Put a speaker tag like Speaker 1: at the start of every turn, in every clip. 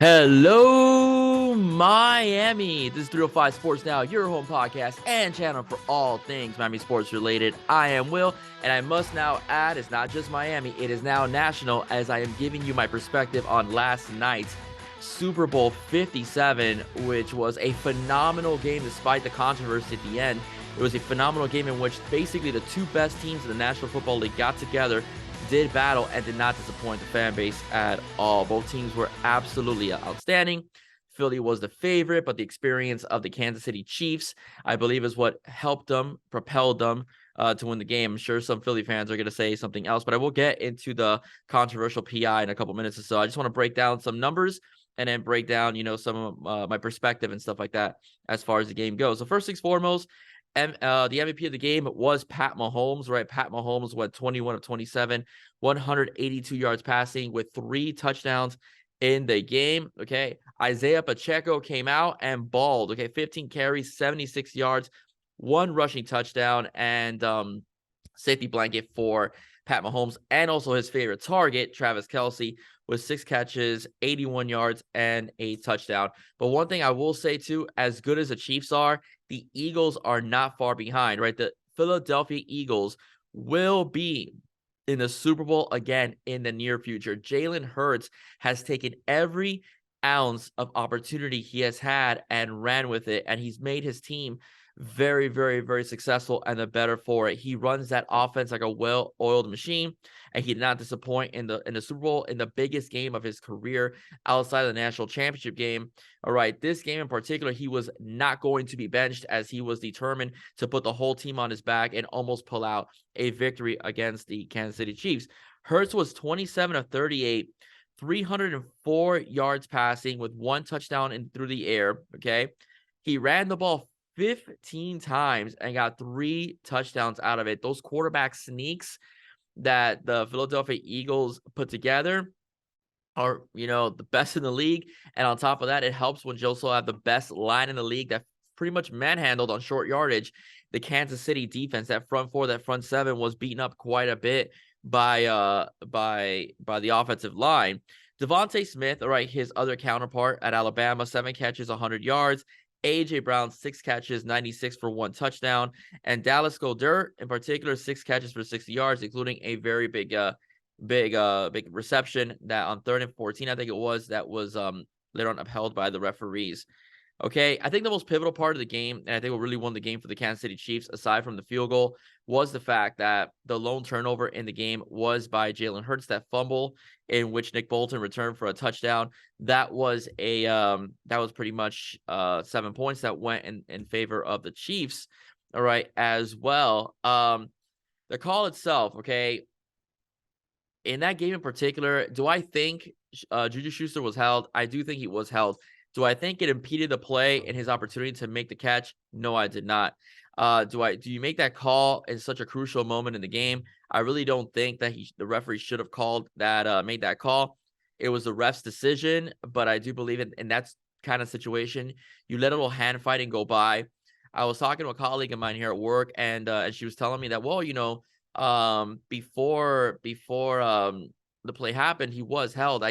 Speaker 1: Hello, Miami. This is 305 Sports Now, your home podcast and channel for all things Miami sports related. I am Will, and I must now add, it's not just Miami, it is now national, as I am giving you my perspective on last night's Super Bowl 57, which was a phenomenal game despite the controversy at the end. It was a phenomenal game in which basically the two best teams in the National Football League got together, did battle, and did not disappoint the fan base at all. Both teams were absolutely outstanding. Philly was the favorite, but the experience of the Kansas City Chiefs, I believe, is what helped them, propelled them to win the game. I'm sure some Philly fans are going to say something else, but I will get into the controversial PI in a couple minutes or so. I just want to break down some numbers and then break down, some of my perspective and stuff like that as far as the game goes. So first things foremost, the MVP of the game was Pat Mahomes, right? Pat Mahomes went 21 of 27, 182 yards passing with 3 touchdowns in the game. Okay. Isaiah Pacheco came out and balled. Okay. 15 carries, 76 yards, 1 rushing touchdown, and safety blanket for Pat Mahomes, and also his favorite target, Travis Kelce, with 6 catches, 81 yards, and a touchdown. But one thing I will say too, as good as the Chiefs are, the Eagles are not far behind, right? The Philadelphia Eagles will be in the Super Bowl again in the near future. Jalen Hurts has taken every ounce of opportunity he has had and ran with it, and he's made his team very, very, very successful and the better for it. He runs that offense like a well-oiled machine, and he did not disappoint in the Super Bowl, in the biggest game of his career outside of the national championship game. All right, this game in particular, he was not going to be benched, as he was determined to put the whole team on his back and almost pull out a victory against the Kansas City Chiefs. Hurts was 27 of 38, 304 yards passing with 1 touchdown in through the air. Okay, he ran the ball 15 times and got 3 touchdowns out of it. Those quarterback sneaks that the Philadelphia Eagles put together are, the best in the league. And on top of that, it helps when you also have the best line in the league that pretty much manhandled on short yardage the Kansas City defense. That front 4, that front 7 was beaten up quite a bit by the offensive line. Devontae Smith, all right, his other counterpart at Alabama, 7 catches, 100 yards. A.J. Brown, 6 catches, 96 for 1 touchdown. And Dallas Goedert, in particular, 6 catches for 60 yards, including a very big reception that on 3rd and 14, I think it was, that was later on upheld by the referees. Okay, I think the most pivotal part of the game, and I think what really won the game for the Kansas City Chiefs, aside from the field goal, was the fact that the lone turnover in the game was by Jalen Hurts. That fumble in which Nick Bolton returned for a touchdown, that was pretty much 7 points that went in favor of the Chiefs. All right, as well. The call itself, okay, in that game in particular, do I think Juju Schuster was held? I do think he was held. Do I think it impeded the play and his opportunity to make the catch? No, I did not. Do you make that call in such a crucial moment in the game? I really don't think that the referee should have called that, made that call. It was the ref's decision, but I do believe in that kind of situation, you let a little hand fighting go by. I was talking to a colleague of mine here at work, and she was telling me that, well, before the play happened, he was held.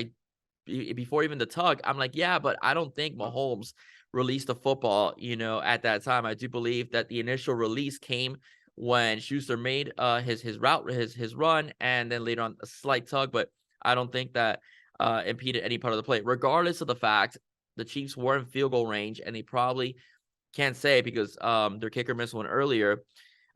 Speaker 1: Before even the tug, I'm like, yeah, but I don't think Mahomes released the football, at that time. I do believe that the initial release came when Schuster made his route, his run, and then later on a slight tug, but I don't think that impeded any part of the play. Regardless of the fact, the Chiefs were in field goal range, and they probably can't say because their kicker missed one earlier.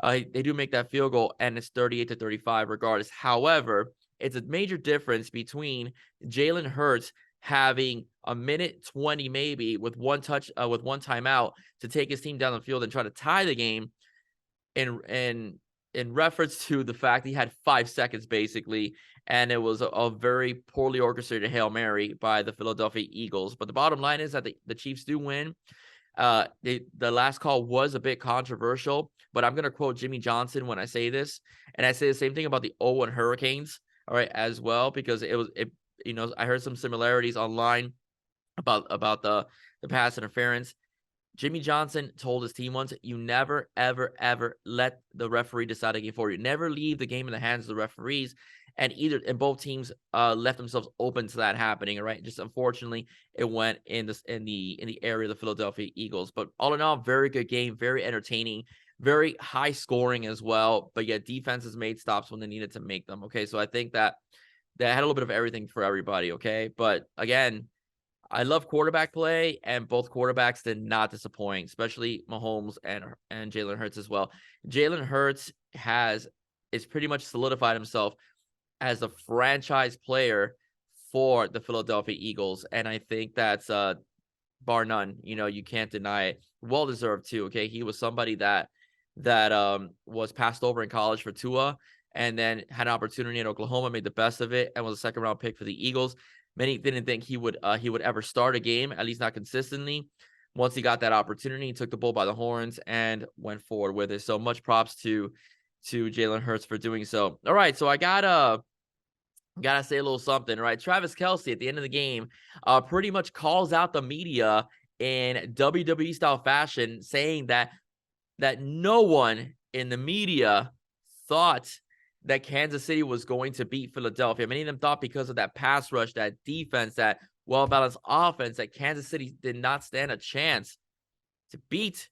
Speaker 1: They do make that field goal, and it's 38-35 regardless. However, it's a major difference between Jalen Hurts having a minute 20 maybe with one timeout to take his team down the field and try to tie the game, in reference to the fact he had 5 seconds basically, and it was a very poorly orchestrated Hail Mary by the Philadelphia Eagles. But the bottom line is that the Chiefs do win. The last call was a bit controversial, but I'm going to quote Jimmy Johnson when I say this, and I say the same thing about the 0-1 Hurricanes, all right, as well, because I heard some similarities online about the pass interference. Jimmy Johnson told his team once, you never, ever, ever let the referee decide a game for you. Never leave the game in the hands of the referees. and both teams left themselves open to that happening. All right, just unfortunately, it went in the area of the Philadelphia Eagles. But all in all, very good game, very entertaining, very high scoring as well. But yeah, defenses made stops when they needed to make them. Okay, so I think that had a little bit of everything for everybody. Okay, but again, I love quarterback play, and both quarterbacks did not disappoint, especially Mahomes and Jalen Hurts as well. Jalen Hurts is pretty much solidified himself as a franchise player for the Philadelphia Eagles, and I think that's bar none. You can't deny it. Well deserved too. Okay, he was somebody that was passed over in college for Tua, and then had an opportunity in Oklahoma, made the best of it, and was a second round pick for the Eagles. Many didn't think he would ever start a game, at least not consistently. Once he got that opportunity, he took the bull by the horns and went forward with it. So much props to Jalen Hurts for doing so. All right, so I gotta say a little something. All right, Travis Kelce at the end of the game pretty much calls out the media in WWE style fashion, saying that no one in the media thought that Kansas City was going to beat Philadelphia. Many of them thought because of that pass rush, that defense, that well-balanced offense, that Kansas City did not stand a chance to beat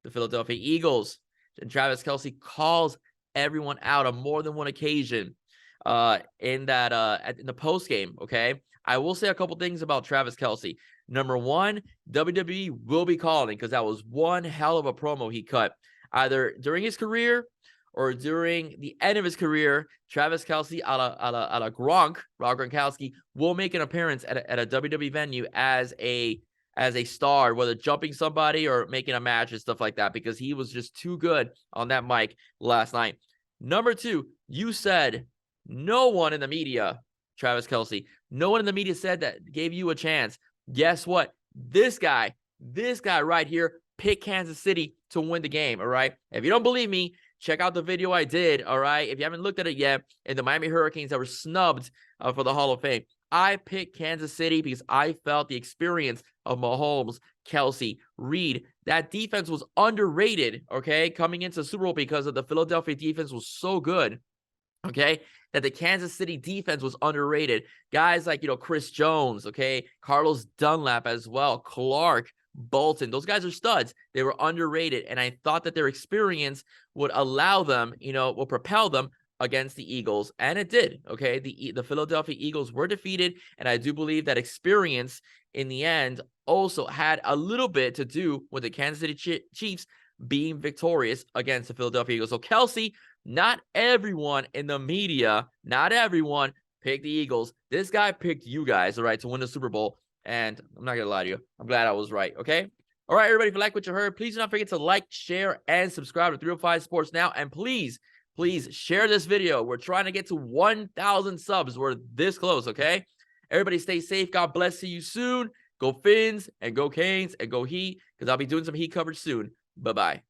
Speaker 1: the Philadelphia Eagles. And Travis Kelce calls everyone out on more than one occasion in the post game. Okay, I will say a couple things about Travis Kelce. Number one, WWE will be calling, because that was one hell of a promo he cut, either during his career or during the end of his career. Travis Kelce, a la Rob Gronkowski, will make an appearance at a WWE venue as a star, whether jumping somebody or making a match and stuff like that, because he was just too good on that mic last night. Number two, you said no one in the media, Travis Kelce, no one in the media said that gave you a chance. Guess what? This guy right here picked Kansas City to win the game. All right. If you don't believe me, check out the video I did. All right. If you haven't looked at it yet, in the Miami Hurricanes that were snubbed for the Hall of Fame, I picked Kansas City because I felt the experience of Mahomes, Kelce, Reed. That defense was underrated. Okay. Coming into the Super Bowl, because of the Philadelphia defense was so good. Okay, that the Kansas City defense was underrated. Guys like, Chris Jones, okay, Carlos Dunlap as well, Clark, Bolton, those guys are studs. They were underrated, and I thought that their experience would allow them, will propel them against the Eagles, and it did. Okay, the Philadelphia Eagles were defeated, and I do believe that experience in the end also had a little bit to do with the Kansas City Chiefs being victorious against the Philadelphia Eagles. So Kelce, not everyone in the media, not everyone picked the Eagles. This guy picked you guys, all right, to win the Super Bowl. And I'm not going to lie to you, I'm glad I was right, okay? All right, everybody, if you like what you heard, please do not forget to like, share, and subscribe to 305 Sports Now. And please share this video. We're trying to get to 1,000 subs. We're this close, okay? Everybody stay safe. God bless. See you soon. Go Fins, and go Canes, and go Heat, because I'll be doing some Heat coverage soon. Bye-bye.